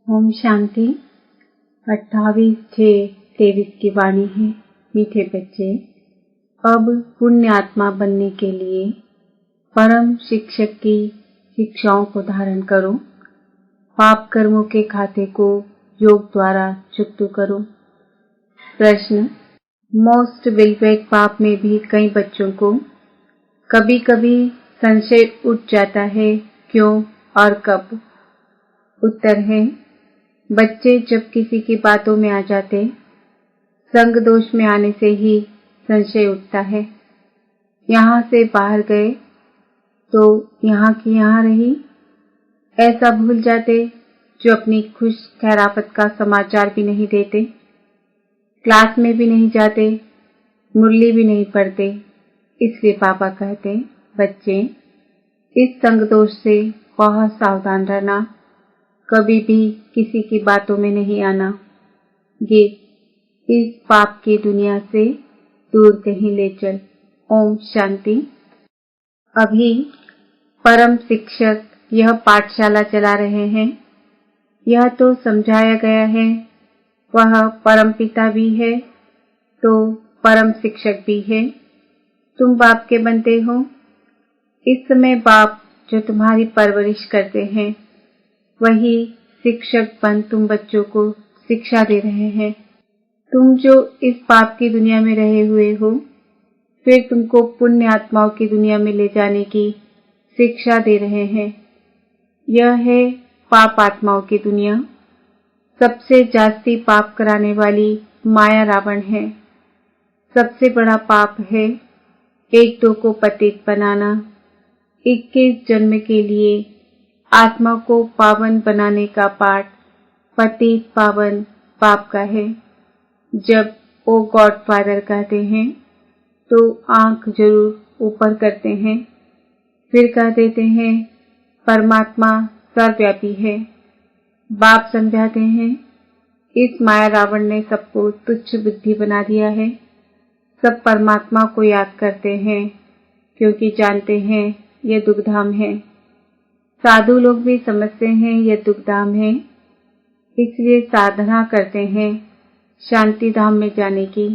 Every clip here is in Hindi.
ओम शांति। 28/6/23 की वाणी है। मीठे बच्चे, अब पुण्य आत्मा बनने के लिए परम शिक्षक की शिक्षाओं को धारण करो। पाप कर्मों के खाते को योग द्वारा चुकता करो। प्रश्न, मोस्ट विलवेक पाप में भी कई बच्चों को कभी कभी संशय उठ जाता है, क्यों और कब? उत्तर है, बच्चे जब किसी की बातों में आ जाते, संग दोष में आने से ही संशय उठता है। यहाँ से बाहर गए तो यहाँ की यहाँ रही, ऐसा भूल जाते जो अपनी खुश खैरापत का समाचार भी नहीं देते, क्लास में भी नहीं जाते, मुरली भी नहीं पढ़ते। इसलिए पापा कहते, बच्चे इस संग दोष से बहुत सावधान रहना, कभी भी किसी की बातों में नहीं आना। ये इस पाप की दुनिया से दूर कहीं ले चल। ओम शांति। अभी परम शिक्षक यह पाठशाला चला रहे हैं। यह तो समझाया गया है, वह परम पिता भी है तो परम शिक्षक भी है। तुम बाप के बनते हो। इस समय बाप जो तुम्हारी परवरिश करते हैं, वही शिक्षक बन तुम बच्चों को शिक्षा दे रहे हैं। तुम जो इस पाप की दुनिया में रहे हुए हो, फिर तुमको पुण्य आत्माओं की दुनिया में ले जाने की शिक्षा दे रहे हैं। यह है पाप आत्माओं की दुनिया। सबसे जास्ती पाप कराने वाली माया रावण है। सबसे बड़ा पाप है एक दो को पतित बनाना। 21 जन्म के लिए आत्मा को पावन बनाने का पाठ पतित पावन पाप का है। जब ओ गॉड फादर कहते हैं तो आंख जरूर ऊपर करते हैं, फिर कह देते हैं परमात्मा सर्वव्यापी है। बाप समझाते हैं, इस माया रावण ने सबको तुच्छ बुद्धि बना दिया है। सब परमात्मा को याद करते हैं क्योंकि जानते हैं यह दुखधाम है। साधु लोग भी समझते हैं यह दुखधाम है, इसलिए साधना करते हैं शांति धाम में जाने की।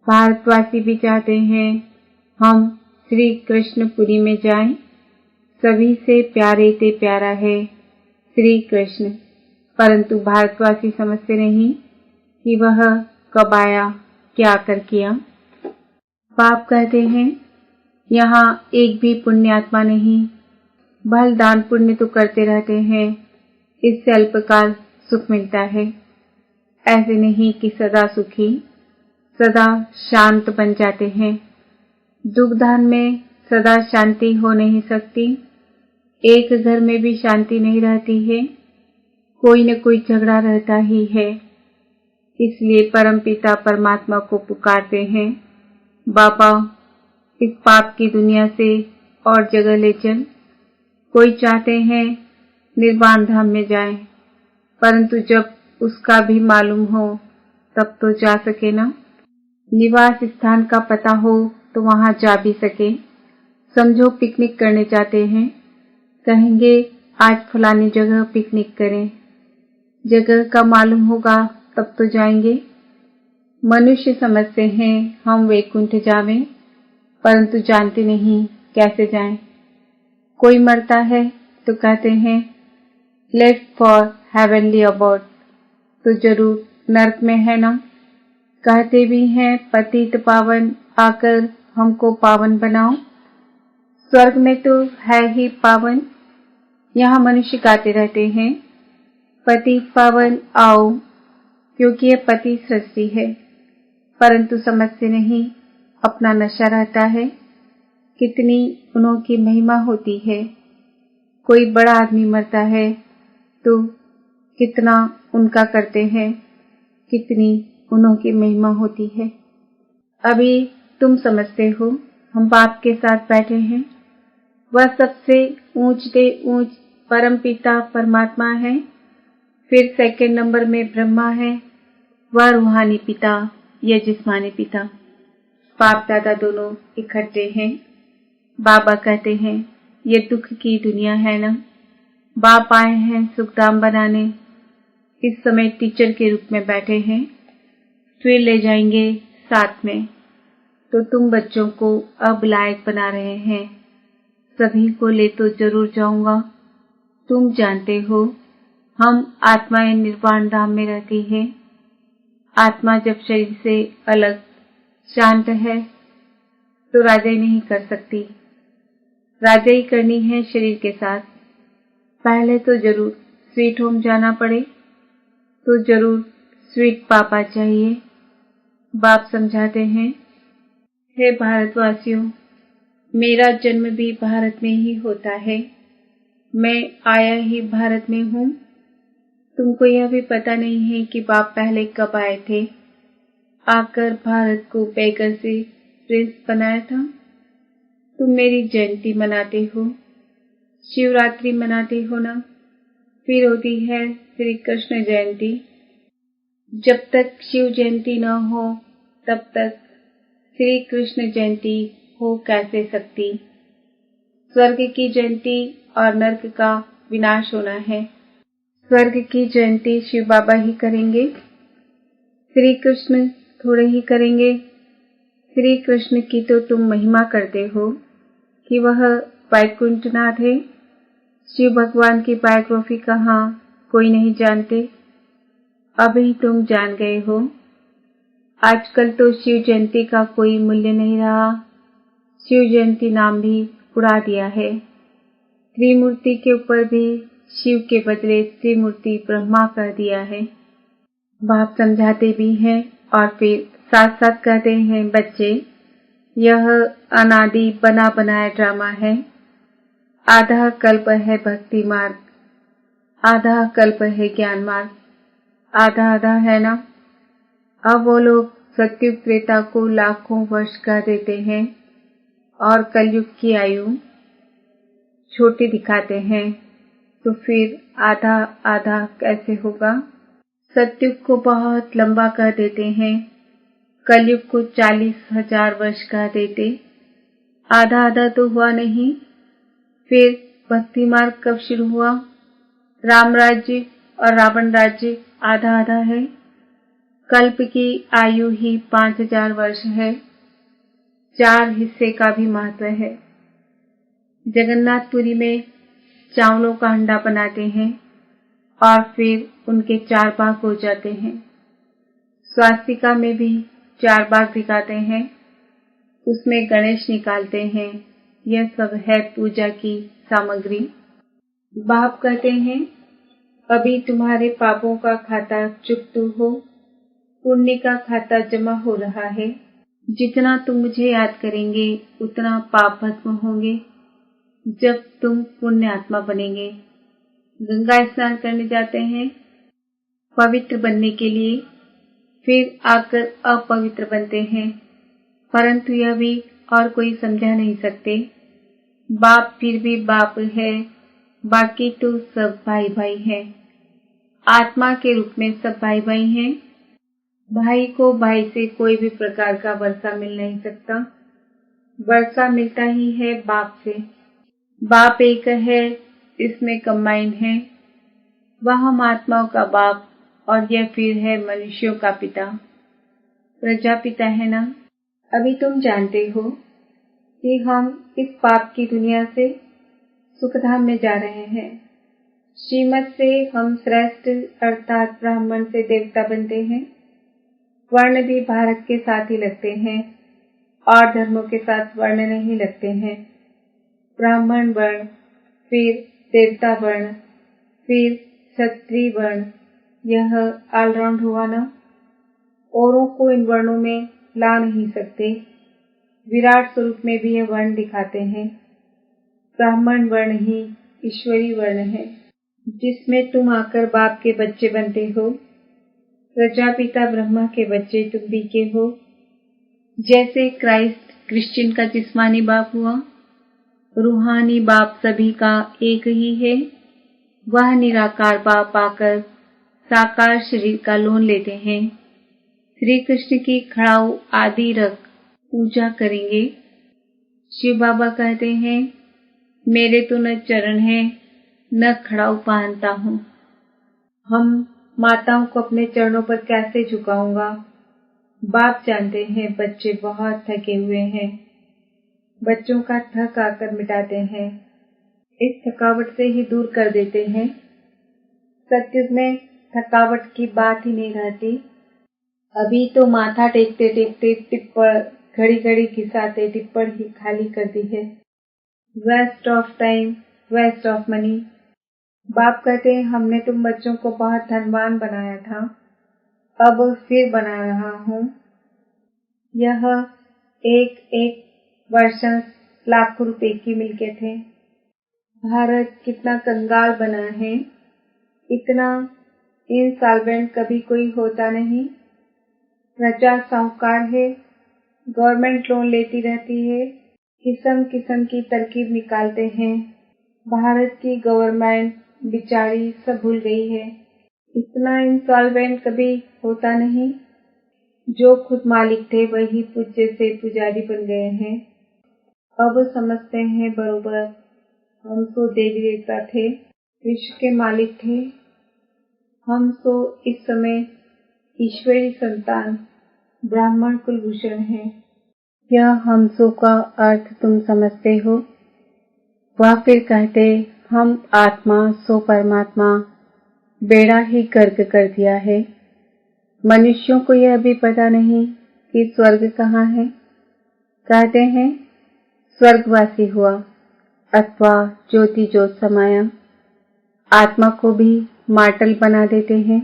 भारतवासी भी चाहते हैं हम श्री कृष्णपुरी में जाएं। सभी से प्यारे से प्यारा है श्री कृष्ण, परंतु भारतवासी समझते नहीं कि वह कब आया, क्या कर किया। बाप कहते हैं, यहाँ एक भी पुण्यात्मा नहीं। भल दान पुण्य तो करते रहते हैं, इससे अल्पकाल सुख मिलता है। ऐसे नहीं कि सदा सुखी, सदा शांत बन जाते हैं। दुखदान में सदा शांति हो नहीं सकती। एक घर में भी शांति नहीं रहती है, कोई न कोई झगड़ा रहता ही है। इसलिए परमपिता परमात्मा को पुकारते हैं, बाबा इस पाप की दुनिया से और जगह ले चल। कोई चाहते हैं निर्वाण धाम में जाए, परंतु जब उसका भी मालूम हो तब तो जा सके ना। निवास स्थान का पता हो तो वहां जा भी सके। समझो पिकनिक करने जाते हैं, कहेंगे आज फलानी जगह पिकनिक करें। जगह का मालूम होगा तब तो जाएंगे। मनुष्य समझते हैं हम वैकुंठ जावें, परंतु जानते नहीं कैसे जाएं। कोई मरता है तो कहते हैं लेफ्ट फॉर हेवनली अबॉर्ड, तो जरूर नर्क में है ना। कहते भी हैं पतित पावन आकर हमको पावन बनाओ। स्वर्ग में तो है ही पावन। यहाँ मनुष्य गाते रहते हैं पतित पावन आओ, क्योंकि यह पति सृष्टि है, परंतु समझते नहीं अपना नशा रहता है। कितनी उनकी महिमा होती है। कोई बड़ा आदमी मरता है तो कितना उनका करते हैं, कितनी उनकी महिमा होती है। अभी तुम समझते हो हम बाप के साथ बैठे हैं। वह सबसे ऊंचते ऊंच परम पिता परमात्मा है। फिर सेकंड नंबर में ब्रह्मा है, वह रूहानी पिता या जिस्मानी पिता। बाप दादा दोनों इकट्ठे हैं। बाबा कहते हैं ये दुख की दुनिया है ना। बाप आए हैं सुखधाम बनाने, इस समय टीचर के रूप में बैठे हैं, फिर ले जाएंगे साथ में, तो तुम बच्चों को अब लायक बना रहे हैं। सभी को ले तो जरूर जाऊंगा। तुम जानते हो, हम आत्माएं निर्वाण धाम में रहती है। आत्मा जब शरीर से अलग शांत है तो राजाई नहीं कर सकती। राजाई करनी है शरीर के साथ। पहले तो जरूर स्वीट होम जाना पड़े तो जरूर स्वीट पापा चाहिए। बाप समझाते हैं, हे भारतवासियों, मेरा जन्म भी भारत में ही होता है। मैं आया ही भारत में हूँ। तुमको यह भी पता नहीं है कि बाप पहले कब आए थे, आकर भारत को बेगर से प्रिंस बनाया था। तुम मेरी जयंती मनाते हो, शिवरात्रि मनाते हो ना, फिर होती है श्री कृष्ण जयंती। जब तक शिव जयंती न हो तब तक श्री कृष्ण जयंती हो कैसे सकती। स्वर्ग की जयंती और नर्क का विनाश होना है। स्वर्ग की जयंती शिव बाबा ही करेंगे, श्री कृष्ण थोड़े ही करेंगे। श्री कृष्ण की तो तुम महिमा करते हो कि वह वैकुंठनाथ है। शिव भगवान की बायोग्राफी कहाँ कोई नहीं जानते, अभी तुम जान गए हो। आजकल तो शिव जयंती का कोई मूल्य नहीं रहा। शिव जयंती नाम भी उड़ा दिया है। त्रिमूर्ति के ऊपर भी शिव के बदले त्रिमूर्ति ब्रह्मा कर दिया है। बाप समझाते भी हैं और फिर साथ साथ कहते हैं, बच्चे, यह अनादि बना बनाया ड्रामा है। आधा कल्प है भक्ति मार्ग, आधा कल्प है ज्ञान मार्ग, आधा आधा है ना। अब वो लोग सत्युग त्रेता को लाखों वर्ष कह देते हैं और कलयुग की आयु छोटी दिखाते हैं, तो फिर आधा आधा कैसे होगा। सत्युग को बहुत लंबा कह देते हैं, कलयुग को 40,000 वर्ष कह देते, आधा आधा तो हुआ नहीं। फिर भक्ति मार्ग कब शुरू हुआ। राम राज्य और रावण राज्य आधा आधा है। कल्प की आयु ही 5,000 वर्ष है। 4 हिस्से का भी महत्व है। जगन्नाथपुरी में चावलों का हंडा बनाते हैं और फिर उनके 4 भाग हो जाते हैं। स्वास्तिका में भी 4 भाग दिखाते हैं, उसमें गणेश निकालते हैं। यह सब है पूजा की सामग्री। बाप कहते हैं, अभी तुम्हारे पापों का खाता चुकतू हो, पुण्य का खाता जमा हो रहा है। जितना तुम मुझे याद करेंगे उतना पाप भस्म होंगे। जब तुम पुण्य आत्मा बनेंगे, गंगा स्नान करने जाते हैं पवित्र बनने के लिए, फिर आकर अपवित्र बनते हैं, परंतु यह भी और कोई समझा नहीं सकते। बाप फिर भी बाप है, बाकी तो सब भाई भाई है। आत्मा के रूप में सब भाई भाई हैं। भाई को भाई से कोई भी प्रकार का वर्षा मिल नहीं सकता। वर्षा मिलता ही है बाप से। बाप एक है, इसमें कंबाइंड है। वह हम आत्माओं का बाप और यह फिर है मनुष्यों का पिता, प्रजापिता है ना। अभी तुम जानते हो कि हम इस पाप की दुनिया से सुखधाम में जा रहे हैं। श्रीमत से हम श्रेष्ठ अर्थात ब्राह्मण से देवता बनते हैं। वर्ण भी भारत के साथ ही लगते हैं और धर्मों के साथ वर्ण नहीं लगते हैं। ब्राह्मण वर्ण, फिर देवता वर्ण, फिर क्षत्रिय वर्ण, यह ऑलराउंड हुआ ना। औरों को इन वर्णों में ला नहीं सकते। विराट स्वरूप में भी यह वर्ण दिखाते हैं। ब्राह्मण वर्ण ही ईश्वरी वर्ण है, जिसमें तुम आकर बाप के बच्चे बनते हो। प्रजापिता ब्रह्मा के बच्चे तुम भी के हो। जैसे क्राइस्ट क्रिश्चियन का जिस्मानी बाप हुआ, रूहानी बाप सभी का एक ही है। वह निराकार बाप आकर साकार शरीर का लोन लेते हैं। श्री कृष्ण की खड़ाऊ आदि रख पूजा करेंगे। शिव बाबा कहते हैं, मेरे तो न चरण है न खड़ाऊ पहनता हूँ। हम माताओं को अपने चरणों पर कैसे झुकाऊंगा। बाप जानते हैं बच्चे बहुत थके हुए हैं। बच्चों का थक आकर मिटाते हैं, इस थकावट से ही दूर कर देते हैं। सत्युग में थकावट की बात ही नहीं रहती। अभी तो माथा टेकते टेकते टिप्पण घड़ी घड़ी घिसाते टिप्पण ही खाली कर दी है। Waste of time, waste of money. बाप कहते हैं हमने तुम बच्चों को बहुत धनवान बनाया था, अब फिर बना रहा हूँ। यह एक एक वर्षन लाखों रुपए की मिलके थे। भारत कितना कंगाल बना है, इतना इंसॉल्वेंट कभी कोई होता नहीं। प्रजा साहूकार है, गवर्नमेंट लोन लेती रहती है, किस्म किस्म की तरकीब निकालते हैं। भारत की गवर्नमेंट बेचारी सब भूल गई है, इतना इंसॉल्वेंट कभी होता नहीं। जो खुद मालिक थे वही पूज्य से पुजारी बन गए हैं। अब समझते हैं बरोबर हम तो देवी देवता थे, विश्व के मालिक थे। हम तो इस समय ईश्वरी संतान ब्राह्मण कुलभूषण हैं। यह हमसो का अर्थ तुम समझते हो। वह फिर कहते हम आत्मा सो परमात्मा, बेड़ा ही गर्क कर दिया है। मनुष्यों को यह भी पता नहीं कि स्वर्ग कहाँ है। कहते हैं स्वर्गवासी हुआ अथवा ज्योति ज्योत समाया। आत्मा को भी मार्टल बना देते हैं।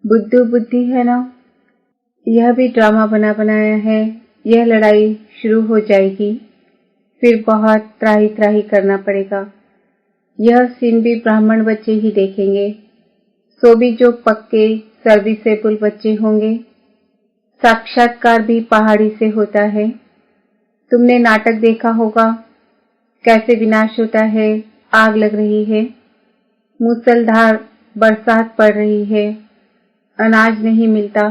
बुद्धू बुद्धि है ना, यह भी ड्रामा बना बनाया है। यह लड़ाई शुरू हो जाएगी, फिर बहुत त्राही त्राही करना पड़ेगा। यह सीन भी ब्राह्मण बच्चे ही देखेंगे, सो भी जो पक्के सर्विसेबल बच्चे होंगे। साक्षात्कार भी पहाड़ी से होता है। तुमने नाटक देखा होगा, कैसे विनाश होता है। आग लग रही है, मूसलधार बरसात पड़ रही है, अनाज नहीं मिलता।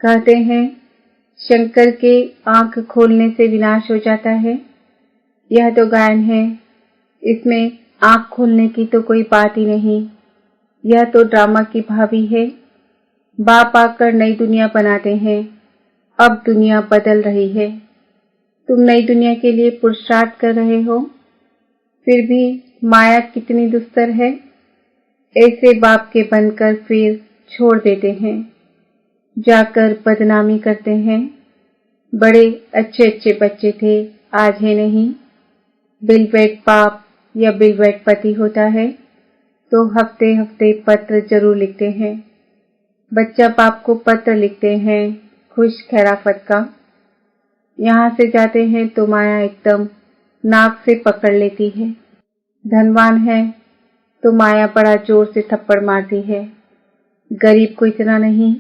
कहते हैं शंकर के आंख खोलने से विनाश हो जाता है। यह तो गायन है, इसमें आंख खोलने की तो कोई बात ही नहीं। यह तो ड्रामा की भावी है। बाप आकर नई दुनिया बनाते हैं। अब दुनिया बदल रही है। तुम नई दुनिया के लिए पुरुषार्थ कर रहे हो, फिर भी माया कितनी दुस्तर है। ऐसे बाप के बनकर फिर छोड़ देते हैं, जाकर बदनामी करते हैं। बड़े अच्छे अच्छे बच्चे थे, आज है नहीं। बिलवेट बाप या बिलवेट पति होता है तो हफ्ते हफ्ते पत्र जरूर लिखते हैं। बच्चा बाप को पत्र लिखते हैं खुश खैराफत का। यहाँ से जाते हैं तो माया एकदम नाक से पकड़ लेती है। धनवान है तो माया बड़ा जोर से थप्पड़ मारती है। गरीब को इतना नहीं।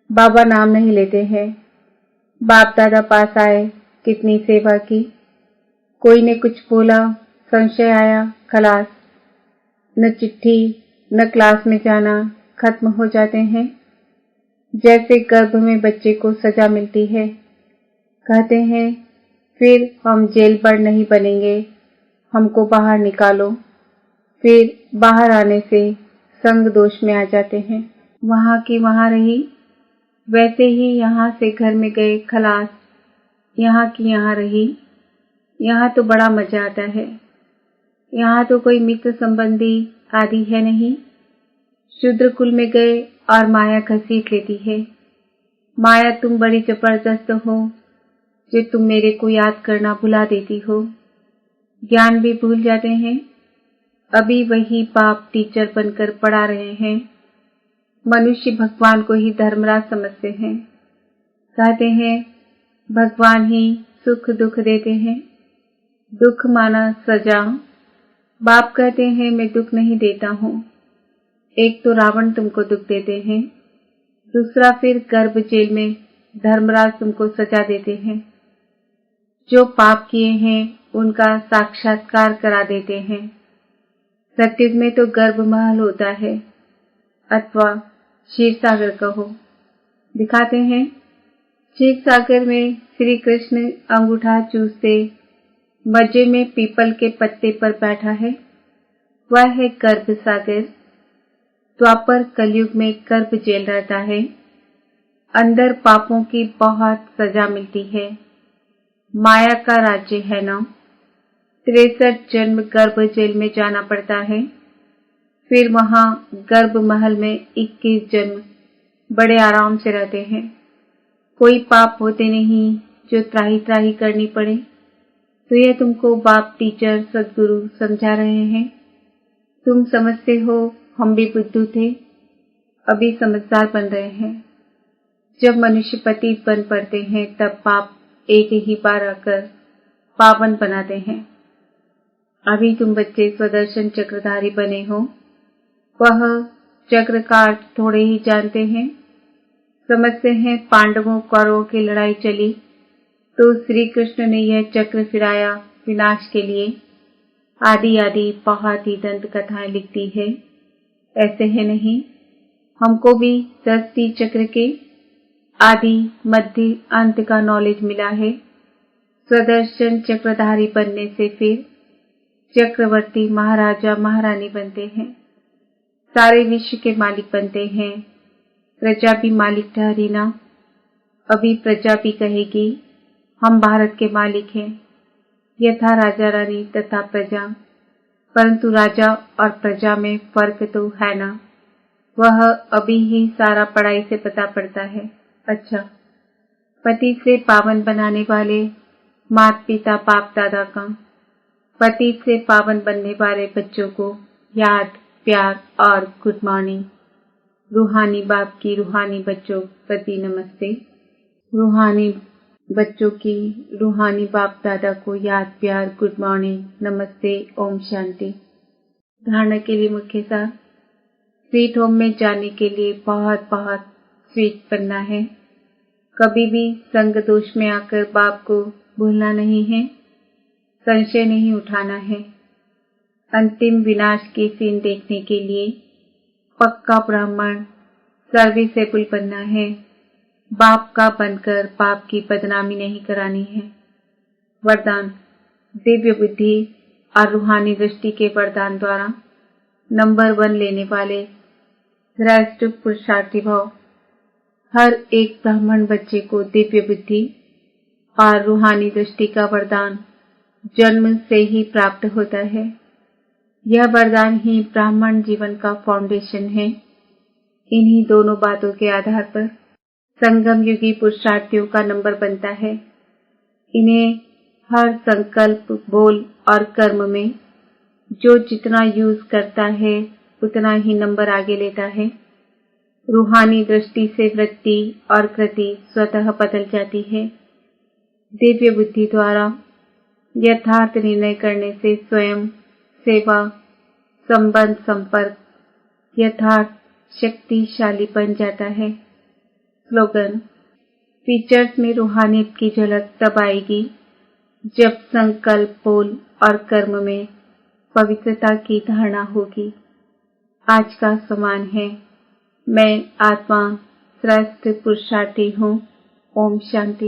बाबा नाम नहीं लेते हैं। बाप दादा पास आए, कितनी सेवा की। कोई ने कुछ बोला, संशय आया, खलास। न चिट्ठी न क्लास में जाना, खत्म हो जाते हैं। जैसे गर्भ में बच्चे को सजा मिलती है। कहते हैं फिर हम जेल बर्ड नहीं बनेंगे, हमको बाहर निकालो। फिर बाहर आने से संग दोष में आ जाते हैं। वहां की वहां रही, वैसे ही यहाँ से घर में गए, खलास। यहाँ की यहाँ रही। यहाँ तो बड़ा मजा आता है। यहाँ तो कोई मित्र संबंधी आदि है नहीं। शूद्र कुल में गए और माया घसीट लेती है। माया तुम बड़ी जबरदस्त हो, जो तुम मेरे को याद करना भुला देती हो। ज्ञान भी भूल जाते हैं। अभी वही बाप टीचर बनकर पढ़ा रहे हैं। मनुष्य भगवान को ही धर्मराज समझते हैं। कहते हैं भगवान ही सुख दुख देते हैं। दुख माना सजा। बाप कहते हैं मैं दुख नहीं देता हूँ। एक तो रावण तुमको दुख देते हैं, दूसरा फिर गर्भ जेल में धर्मराज तुमको सजा देते हैं। जो पाप किए हैं उनका साक्षात्कार करा देते हैं। सत्युग में तो गर्भ महल होता है, अथवा क्षीर सागर कहो। दिखाते हैं क्षीर सागर में श्री कृष्ण अंगूठा चूसते मजे में पीपल के पत्ते पर बैठा है। वह है गर्भ सागर। द्वापर कलयुग में गर्भ जेल रहता है। अंदर पापों की बहुत सजा मिलती है। माया का राज्य है ना। 63 जन्म गर्भ जेल में जाना पड़ता है। फिर वहां गर्भ महल में 21 जन्म बड़े आराम से रहते हैं। कोई पाप होते नहीं जो त्राही त्राही करनी पड़े। तो यह तुमको बाप टीचर सद्गुरु समझा रहे हैं। तुम समझते हो हम भी बुद्धू थे, अभी समझदार बन रहे हैं। जब मनुष्य पतित बन पड़ते हैं तब पाप एक ही बार आकर पावन बनाते हैं। अभी तुम बच्चे स्वदर्शन चक्रधारी बने हो। वह चक्र का अर्थ थोड़े ही जानते हैं। समझते हैं पांडवों कौरवों की लड़ाई चली तो श्री कृष्ण ने यह चक्र फिराया विनाश के लिए। आदि आदि बहुत ही दंत कथाएं लिखती है। ऐसे है नहीं, हमको भी 10 चक्र के आदि मध्य अंत का नॉलेज मिला है। स्वदर्शन चक्रधारी बनने से फिर चक्रवर्ती महाराजा महारानी बनते हैं। सारे विश्व के मालिक बनते हैं। प्रजा भी मालिक ठहरी ना। अभी प्रजा भी कहेगी हम भारत के मालिक हैं। यथा राजा रानी तथा प्रजा, परंतु राजा और प्रजा में फर्क तो है ना। वह अभी ही सारा पढ़ाई से पता पड़ता है। अच्छा, पति से पावन बनाने वाले माता पिता बाप दादा का, पति से पावन बनने वाले बच्चों को याद प्यार और गुड मॉर्निंग। रूहानी बाप की रूहानी बच्चों प्रति नमस्ते। रूहानी बच्चों की रूहानी बाप दादा को याद प्यार गुड मॉर्निंग नमस्ते ओम शांति। धारणा के लिए मुख्य सार। स्वीट होम में जाने के लिए बहुत बहुत स्वीट बनना है। कभी भी संग दोष में आकर बाप को भूलना नहीं है। संशय नहीं उठाना है। अंतिम विनाश की सीन देखने के लिए पक्का ब्राह्मण सर्विसेबल बनना है। बाप का बनकर बाप की बदनामी नहीं करानी है। वरदान, दिव्य बुद्धि और रूहानी दृष्टि के वरदान द्वारा नंबर 1 लेने वाले श्रेष्ठ पुरुषार्थी भव। हर एक ब्राह्मण बच्चे को दिव्य बुद्धि और रूहानी दृष्टि का वरदान जन्म से ही प्राप्त होता है। यह वरदान ही ब्राह्मण जीवन का फाउंडेशन है। इन्हीं दोनों बातों के आधार पर संगम युगी पुरुषार्थियों का नंबर बनता है। इन्हें हर संकल्प बोल और कर्म में जो जितना यूज करता है उतना ही नंबर आगे लेता है। रूहानी दृष्टि से वृत्ति और कृति स्वतः बदल जाती है। दिव्य बुद्धि द्वारा यथार्थ निर्णय करने से स्वयं सेवा संबंध संपर्क यथार्थ शक्तिशाली बन जाता है। स्लोगन, फीचर्स में रूहानियत की झलक तब आएगी जब संकल्प बोल और कर्म में पवित्रता की धारणा होगी। आज का समान है, मैं आत्मा श्रेष्ठ पुरुषार्थी हूँ। ओम शांति।